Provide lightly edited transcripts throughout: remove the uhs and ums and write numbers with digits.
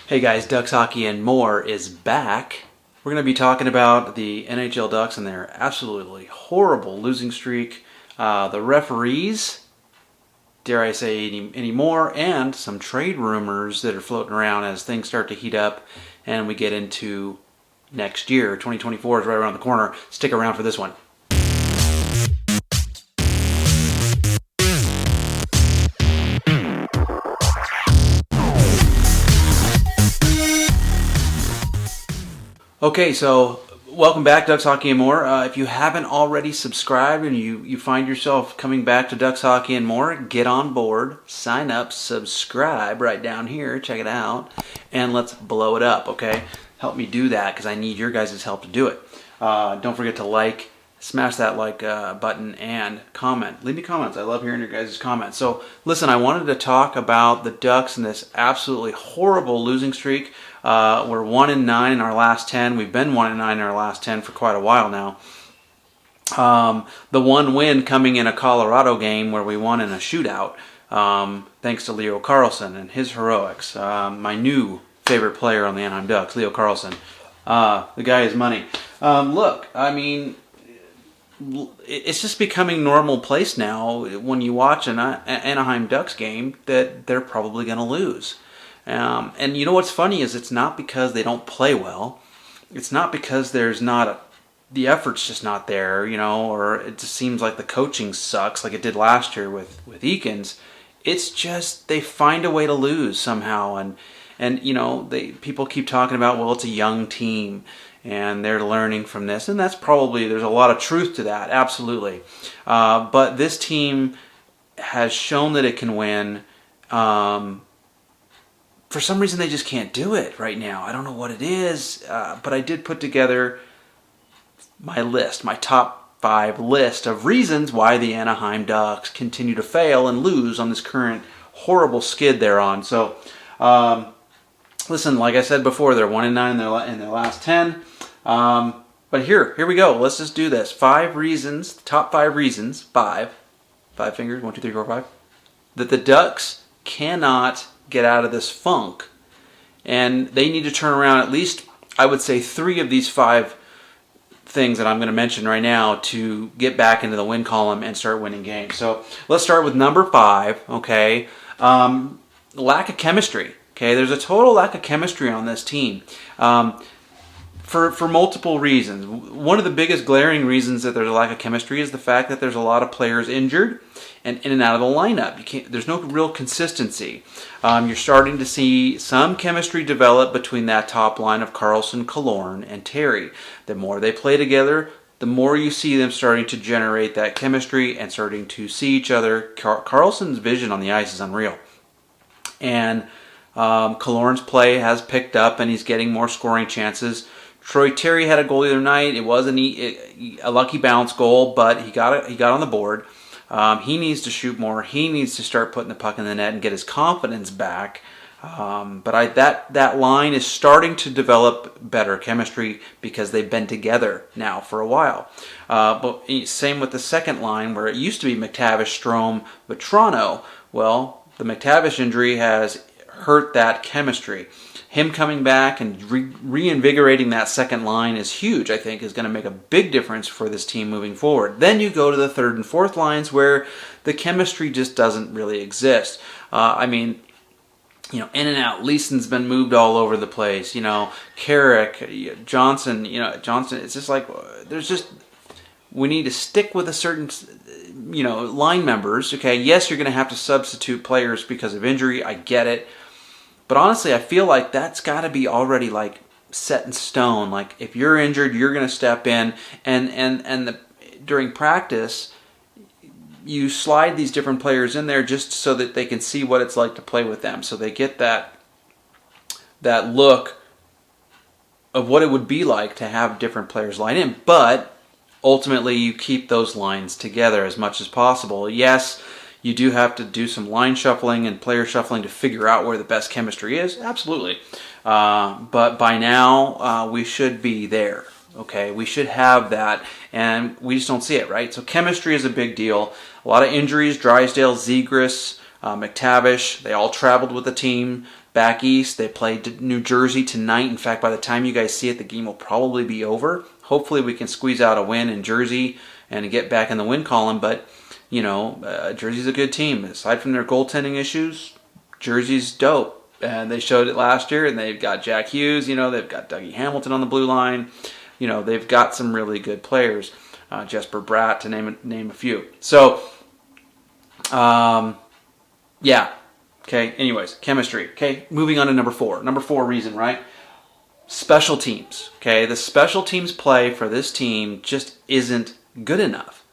Hey guys, Ducks Hockey and More is back. We're going to be talking about the NHL Ducks and their absolutely horrible losing streak, the referees, dare I say any more, and some trade rumors that are floating around as things start to heat up and we get into next year. 2024 is right around the corner. Stick around for this one. Okay, so welcome back, Ducks Hockey and More. If you haven't already subscribed and you find yourself coming back to Ducks Hockey and More, get on board, sign up, subscribe right down here, check it out, and let's blow it up, okay? Help me do that because I need your guys' help to do it. Don't forget to smash that like button and comment. Leave me comments. I love hearing your guys' comments. So listen, I wanted to talk about the Ducks and this absolutely horrible losing streak. We're 1-9 in our last 10. We've been 1-9 in our last 10 for quite a while now. The one win coming in a Colorado game where we won in a shootout, thanks to Leo Carlsson and his heroics. My new favorite player on the Anaheim Ducks, Leo Carlsson. The guy is money. Look, I mean, it's just becoming normal place now when you watch an Anaheim Ducks game that they're probably going to lose. And you know what's funny is it's not because they don't play well. It's not because the effort's just not there, or it just seems like the coaching sucks like it did last year with Eakins. It's just they find a way to lose somehow. And people keep talking about, well, it's a young team and they're learning from this. And there's a lot of truth to that, absolutely. But this team has shown that it can win. For some reason, they just can't do it right now. I don't know what it is, but I did put together my top 5 list of reasons why the Anaheim Ducks continue to fail and lose on this current horrible skid they're on. So, listen, like I said before, they're 1-9 in their last 10. But here we go. Let's just do this. 5 reasons, top 5 reasons, 5 fingers, 1, 2, 3, 4, 5, that the Ducks cannot get out of this funk, and they need to turn around at least, I would say, 3 of these 5 things that I'm going to mention right now to get back into the win column and start winning games. So let's start with number 5. Okay, lack of chemistry. Okay, there's a total lack of chemistry on this team. For multiple reasons. One of the biggest glaring reasons that there's a lack of chemistry is the fact that there's a lot of players injured and in and out of the lineup. There's no real consistency. You're starting to see some chemistry develop between that top line of Carlsson, Killorn, and Terry. The more they play together, the more you see them starting to generate that chemistry and starting to see each other. Carlson's vision on the ice is unreal. And Killorn's play has picked up and he's getting more scoring chances. Troy Terry had a goal the other night. It wasn't a lucky bounce goal, but he got on the board. He needs to shoot more. He needs to start putting the puck in the net and get his confidence back. But that line is starting to develop better chemistry because they've been together now for a while. But same with the second line, where it used to be McTavish, Strome, Vetrano. Well, the McTavish injury has hurt that chemistry. Him coming back and reinvigorating that second line is huge, I think, is going to make a big difference for this team moving forward. Then you go to the third and fourth lines where the chemistry just doesn't really exist. In and out. Leeson's been moved all over the place. Carrick, Johnson, it's just like we need to stick with a certain, line members. Okay, yes, you're going to have to substitute players because of injury. I get it. But honestly, I feel like that's got to be already set in stone. Like if you're injured, you're going to step in, and during practice, you slide these different players in there just so that they can see what it's like to play with them. So they get that look of what it would be like to have different players line in. But ultimately, you keep those lines together as much as possible. Yes, you do have to do some line shuffling and player shuffling to figure out where the best chemistry is. Absolutely. But by now, we should be there. Okay, we should have that, and we just don't see it, right? So chemistry is a big deal. A lot of injuries, Drysdale, Zegras, McTavish, they all traveled with the team. back east. They play New Jersey tonight. In fact, by the time you guys see it, the game will probably be over. Hopefully we can squeeze out a win in Jersey and get back in the win column. But, Jersey's a good team. Aside from their goaltending issues, Jersey's dope. And they showed it last year, and they've got Jack Hughes. They've got Dougie Hamilton on the blue line. They've got some really good players. Jesper Bratt, to name a few. So, yeah. Okay, anyways, chemistry. Okay, moving on to number 4. Number 4 reason, right? Special teams. Okay, the special teams play for this team just isn't good enough.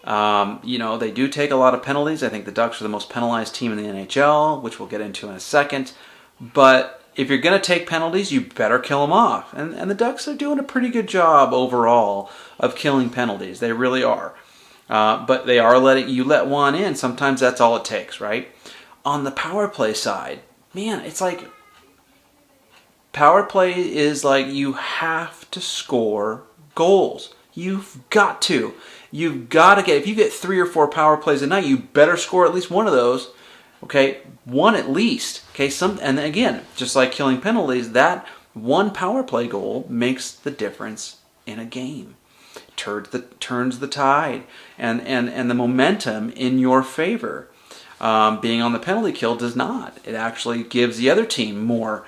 They do take a lot of penalties. I think the Ducks are the most penalized team in the NHL, which we'll get into in a second. But if you're going to take penalties, you better kill them off. And the Ducks are doing a pretty good job overall of killing penalties. They really are. But they are you let one in. Sometimes that's all it takes, right? On the power play side, man, it's like power play is like you have to score goals. You've got to. You've got to if you get 3 or 4 power plays a night, you better score at least one of those. Okay, one at least. Okay, and again, just like killing penalties, that one power play goal makes the difference in a game. Turns the tide and the momentum in your favor. Being on the penalty kill does not. It actually gives the other team more,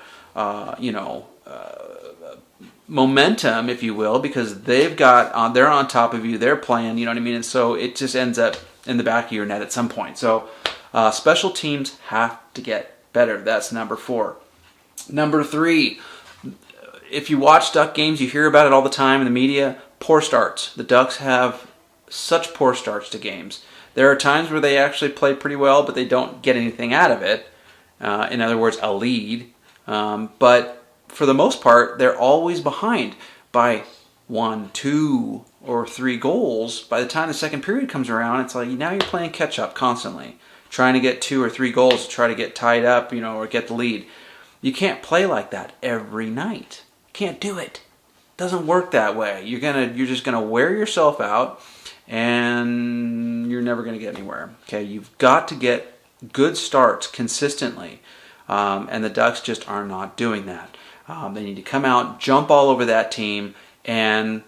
momentum, if you will, because they're on top of you, they're playing, you know what I mean? And so it just ends up in the back of your net at some point. So special teams have to get better. That's number 4. Number 3, if you watch Duck games, you hear about it all the time in the media, poor starts. The Ducks have such poor starts to games. There are times where they actually play pretty well, but they don't get anything out of it. In other words, a lead. But for the most part, they're always behind by 1, 2, or 3 goals. By the time the second period comes around, it's like now you're playing catch up constantly, trying to get 2 or 3 goals to try to get tied up, or get the lead. You can't play like that every night. You can't do it. It doesn't work that way. You're just gonna wear yourself out, and you're never gonna get anywhere. Okay, you've got to get good starts consistently, and the Ducks just are not doing that. They need to come out, jump all over that team, and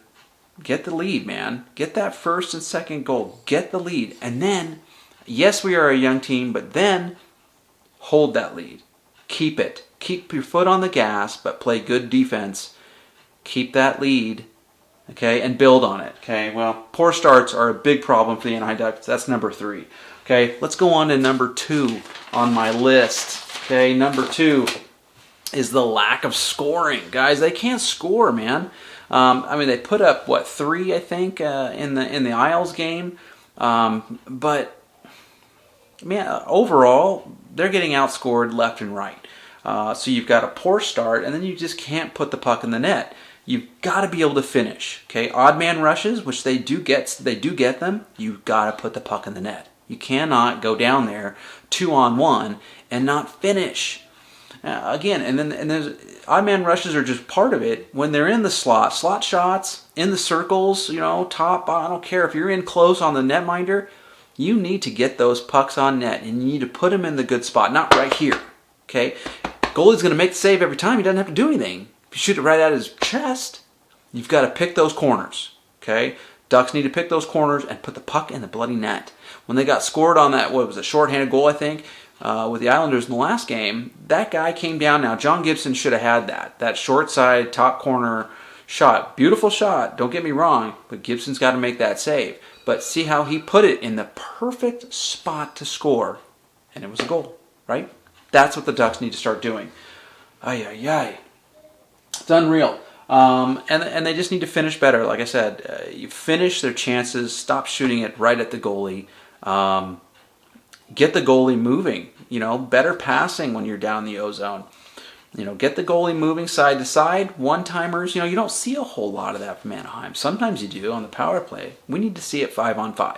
get the lead, man. Get that first and second goal. Get the lead. And then, yes, we are a young team, but then hold that lead. Keep it. Keep your foot on the gas, but play good defense. Keep that lead, okay, and build on it, okay? Well, poor starts are a big problem for the Anaheim Ducks. That's number 3. Okay, let's go on to number 2 on my list. Okay, number 2 is the lack of scoring. Guys, they can't score, man. They put up, 3, I think, in the Isles game. But, man, overall, they're getting outscored left and right. So you've got a poor start, and then you just can't put the puck in the net. You've got to be able to finish. Okay, odd man rushes, which they do get them. You've got to put the puck in the net. You cannot go down there 2-on-1 and not finish. Again, and there's odd man rushes are just part of it. When they're in the slot shots, in the circles, top, I don't care if you're in close on the netminder, you need to get those pucks on net, and you need to put them in the good spot, not right here. Okay, goalie's going to make the save every time. He doesn't have to do anything. If you shoot it right at his chest, you've got to pick those corners. Okay, Ducks need to pick those corners and put the puck in the bloody net. When they got scored on that, shorthanded goal, I think, with the Islanders in the last game, that guy came down. Now, John Gibson should have had that short side, top corner shot. Beautiful shot, don't get me wrong, but Gibson's got to make that save. But see how he put it in the perfect spot to score, and it was a goal, right? That's what the Ducks need to start doing. It's unreal. And they just need to finish better. Like I said, you finish their chances, stop shooting it right at the goalie. Get the goalie moving. Better passing when you're down the O-zone. Get the goalie moving side to side. One-timers, you don't see a whole lot of that from Anaheim. Sometimes you do on the power play. We need to see it 5-on-5.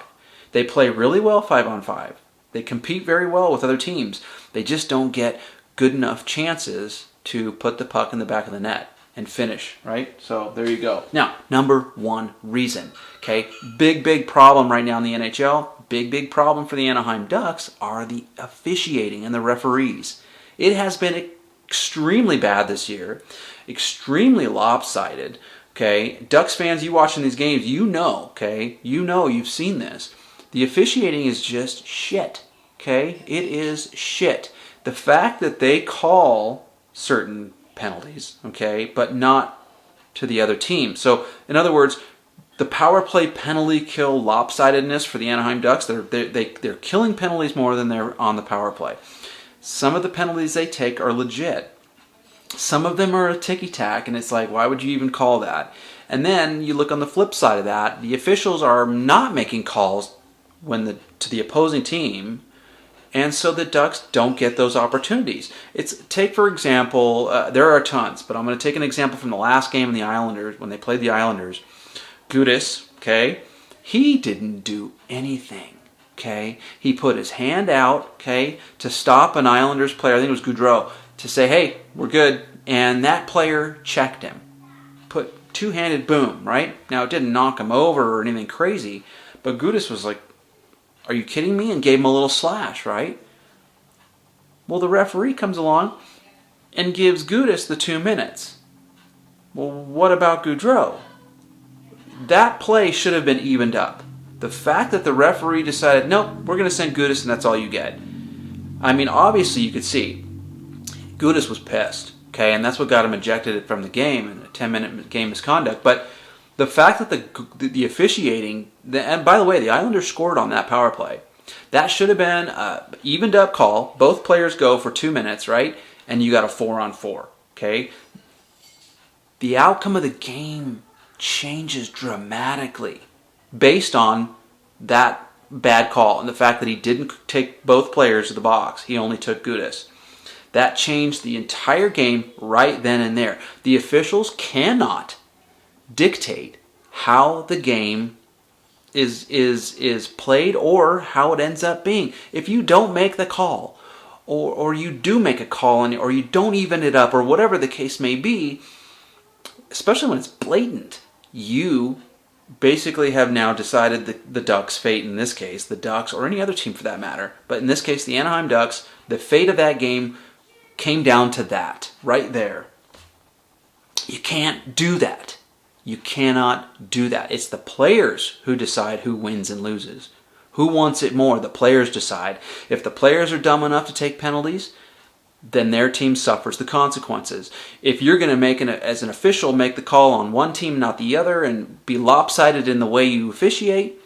They play really well 5-on-5. They compete very well with other teams. They just don't get good enough chances to put the puck in the back of the net and finish, right? So there you go. Now, number 1 reason, okay? Big problem right now in the NHL. Big problem for the Anaheim Ducks are the officiating and the referees. It has been extremely bad this year, extremely lopsided. Okay, Ducks fans, you watching these games, you know, okay, you've seen this. The officiating is just shit. Okay, it is shit. The fact that they call certain penalties, okay, but not to the other team. So, in other words, the power play penalty kill lopsidedness for the Anaheim Ducks, they're killing penalties more than they're on the power play. Some of the penalties they take are legit. Some of them are a ticky-tack, and it's like, why would you even call that? And then you look on the flip side of that, the officials are not making calls to the opposing team, and so the Ducks don't get those opportunities. Take, for example, there are tons, but I'm going to take an example from the last game in the Islanders, when they played the Islanders. Gudis, okay, he didn't do anything, okay? He put his hand out, okay, to stop an Islanders player, I think it was Gaudreau, to say, hey, we're good, and that player checked him. Put two-handed boom, right? Now, it didn't knock him over or anything crazy, but Gudis was like, are you kidding me? And gave him a little slash, right? Well, the referee comes along and gives Gudis the 2 minutes. Well, what about Gaudreau? That play should have been evened up. The fact that the referee decided, nope, we're going to send Gudis and that's all you get. I mean, obviously you could see Gudis was pissed, okay, and that's what got him ejected from the game in a 10-minute game misconduct. But the fact that the officiating, and by the way, the Islanders scored on that power play. That should have been an evened up call. Both players go for 2 minutes, right? And you got a 4-on-4, okay? The outcome of the game changes dramatically based on that bad call and the fact that he didn't take both players to the box. He only took Gudis. That changed the entire game right then and there. The officials cannot dictate how the game is played or how it ends up being. If you don't make the call, or you do make a call, or you don't even it up, or whatever the case may be, especially when it's blatant, you basically have now decided the Ducks' fate in this case, the Ducks, or any other team for that matter, but in this case, the Anaheim Ducks, the fate of that game came down to that, right there. You can't do that. You cannot do that. It's the players who decide who wins and loses. Who wants it more? The players decide. If the players are dumb enough to take penalties, then their team suffers the consequences. If you're going to as an official, make the call on one team, not the other, and be lopsided in the way you officiate,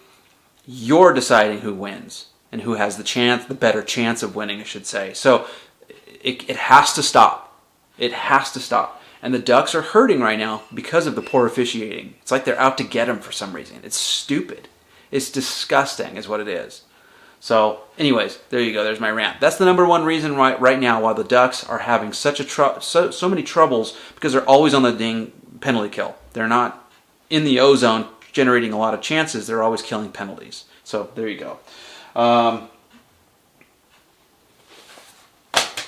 you're deciding who wins and who has the better chance of winning, I should say. So it has to stop. It has to stop. And the Ducks are hurting right now because of the poor officiating. It's like they're out to get them for some reason. It's stupid. It's disgusting is what it is. So, anyways, there you go. There's my rant. That's the number one reason right now why the Ducks are having so many troubles, because they're always on the dang penalty kill. They're not in the O zone generating a lot of chances. They're always killing penalties. So, there you go.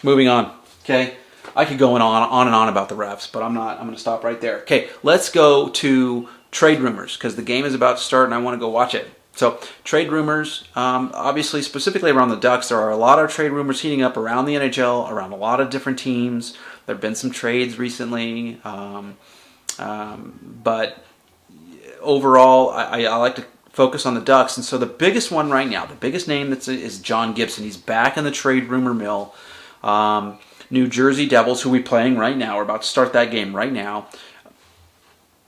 Moving on. Okay. I could go on and on about the refs, but I'm not. I'm going to stop right there. Okay, let's go to trade rumors, because the game is about to start and I want to go watch it. So, trade rumors, obviously, specifically around the Ducks, there are a lot of trade rumors heating up around the NHL, around a lot of different teams. There have been some trades recently, but overall, I like to focus on the Ducks. And so the biggest one right now, the biggest name is John Gibson. He's back in the trade rumor mill. New Jersey Devils, who we're playing right now. We're about to start that game right now.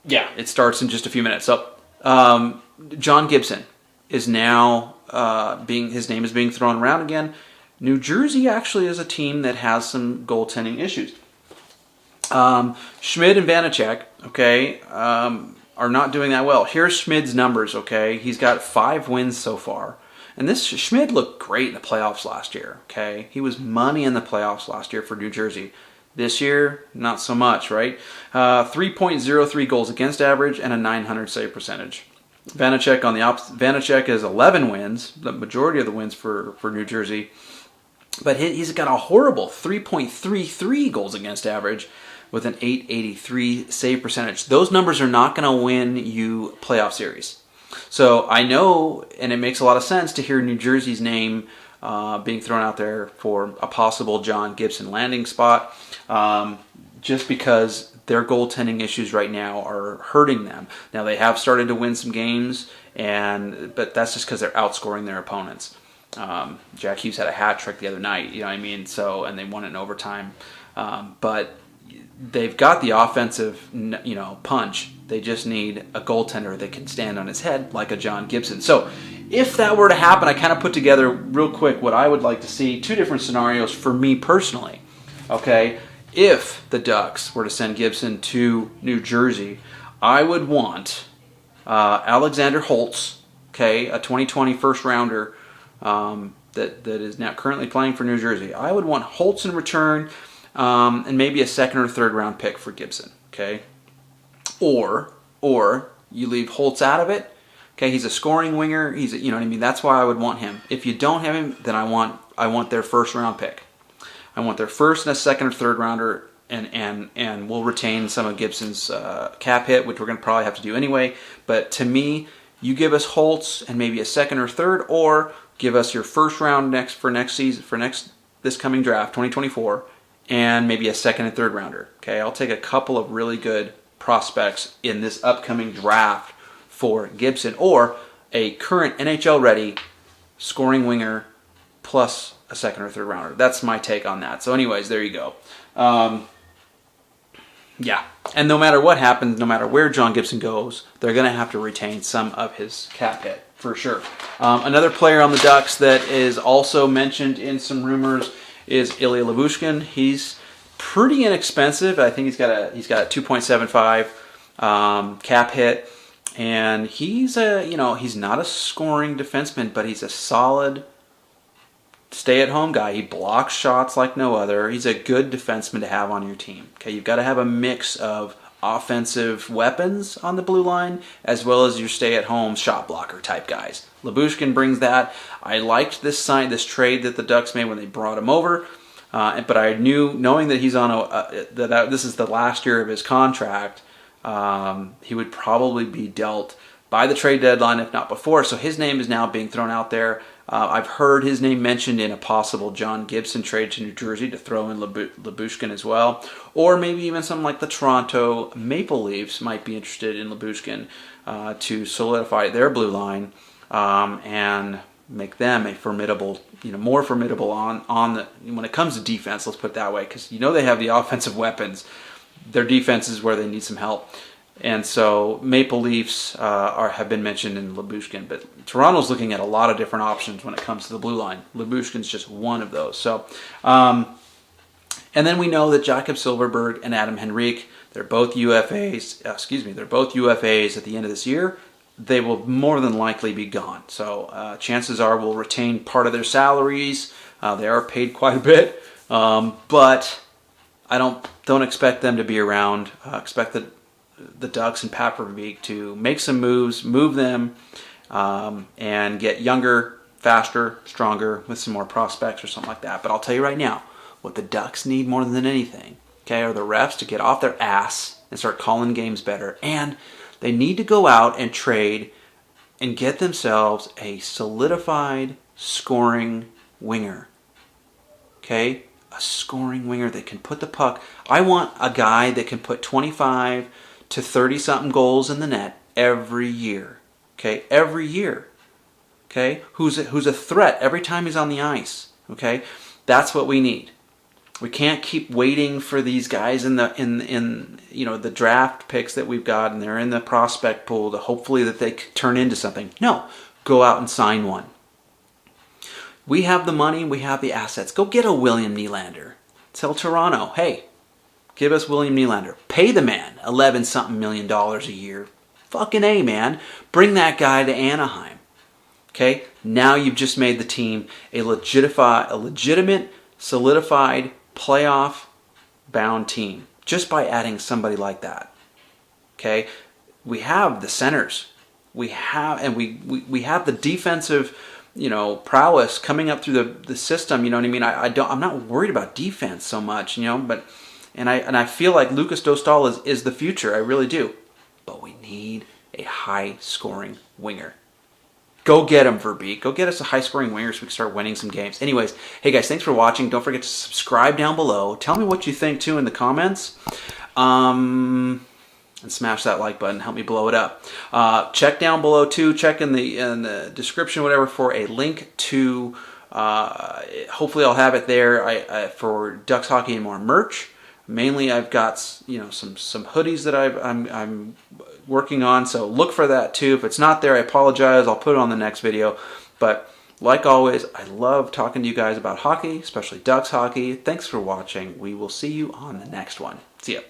Yeah, it starts in just a few minutes. So, John Gibson is now his name is being thrown around again. New Jersey actually is a team that has some goaltending issues. Schmid and Vanacek, okay, are not doing that well. Here's Schmid's numbers, okay. He's got 5 wins so far. And this Schmid looked great in the playoffs last year, okay? He was money in the playoffs last year for New Jersey. This year, not so much, right? 3.03 goals against average and a .900 save percentage. Vanacek on the opposite. Vanacek has 11 wins, the majority of the wins for New Jersey. But he's got a horrible 3.33 goals against average with an .883 save percentage. Those numbers are not going to win you playoff series. So I know, and it makes a lot of sense to hear New Jersey's name being thrown out there for a possible John Gibson landing spot, just because their goaltending issues right now are hurting them. Now they have started to win some games, but that's just because they're outscoring their opponents. Jack Hughes had a hat trick the other night, you know what I mean? So, and they won it in overtime. But they've got the offensive, punch. They just need a goaltender that can stand on his head like a John Gibson. So, if that were to happen, I kind of put together real quick what I would like to see. Two different scenarios for me personally. Okay, if the Ducks were to send Gibson to New Jersey, I would want Alexander Holtz, okay, a 2020 first rounder that is now currently playing for New Jersey. I would want Holtz in return, and maybe a second or third round pick for Gibson. Okay, or you leave Holtz out of it. Okay, he's a scoring winger. You know what I mean. That's why I would want him. If you don't have him, then I want their first round pick. I want their first and a second or third rounder, and we'll retain some of Gibson's cap hit, which we're going to probably have to do anyway. But to me, you give us Holtz and maybe a second or third, or give us your first round this coming draft, 2024, and maybe a second and third rounder. Okay, I'll take a couple of really good prospects in this upcoming draft for Gibson, or a current NHL ready scoring winger plus a second or third rounder. That's my take on that. So anyways, there you go. Yeah, and no matter what happens, no matter where John Gibson goes, they're going to have to retain some of his cap hit for sure. Another player on the Ducks that is also mentioned in some rumors is Ilya Lyubushkin. He's pretty inexpensive. I think he's got a 2.75 cap hit, and he's not a scoring defenseman, but he's a solid stay-at-home guy. He blocks shots like no other. He's a good defenseman to have on your team. Okay, you've got to have a mix of offensive weapons on the blue line as well as your stay-at-home shot blocker type guys. Lyubushkin brings that. I liked this trade that the Ducks made when they brought him over, but I knew, knowing that he's on this is the last year of his contract, he would probably be dealt by the trade deadline, if not before. So his name is now being thrown out there. I've heard his name mentioned in a possible John Gibson trade to New Jersey to throw in Lyubushkin as well. Or maybe even something like the Toronto Maple Leafs might be interested in Lyubushkin to solidify their blue line and make them a formidable, more formidable on the, when it comes to defense, let's put it that way, because they have the offensive weapons. Their defense is where they need some help. And so Maple Leafs have been mentioned in Lyubushkin, but Toronto's looking at a lot of different options when it comes to the blue line. Lyubushkin's just one of those. So, and then we know that Jakob Silfverberg and Adam Henrique, they're both UFAs. They're both UFAs at the end of this year. They will more than likely be gone. So chances are we'll retain part of their salaries. They are paid quite a bit, but I don't expect them to be around. Expect the Ducks and Pat Verbeek to make some moves, move them, and get younger, faster, stronger, with some more prospects or something like that. But I'll tell you right now, what the Ducks need more than anything, okay, are the refs to get off their ass and start calling games better. And they need to go out and trade and get themselves a solidified scoring winger. Okay? A scoring winger that can put the puck. I want a guy that can put 25 to 30-something goals in the net every year. Okay? Every year. Okay? Who's a threat every time he's on the ice. Okay? That's what we need. We can't keep waiting for these guys in the draft picks that we've got, and they're in the prospect pool to hopefully that they turn into something. No. Go out and sign one. We have the money, we have the assets. Go get a William Nylander. Tell Toronto, hey, give us William Nylander. Pay the man $11-something million a year. Fucking A, man. Bring that guy to Anaheim. Okay? Now you've just made the team a legitimate, solidified, playoff-bound team. Just by adding somebody like that. Okay? We have the centers. We have the defensive, prowess coming up through the system. You know what I mean? I'm not worried about defense so much, but I feel like Lucas Dostal is the future. I really do. But we need a high-scoring winger. Go Go get them, Verbeek. Go get us a high-scoring winger so we can start winning some games. Anyways, hey guys, thanks for watching. Don't forget to subscribe down below. Tell me what you think, too, in the comments. And smash that like button. Help me blow it up. Check down below, too. Check in the description, whatever, for a link to... hopefully I'll have it there for Ducks Hockey and More merch. Mainly, I've got some hoodies that I'm working on, so look for that too. If it's not there, I apologize. I'll put it on the next video. But like always, I love talking to you guys about hockey, especially Ducks hockey. Thanks for watching. We will see you on the next one. See ya.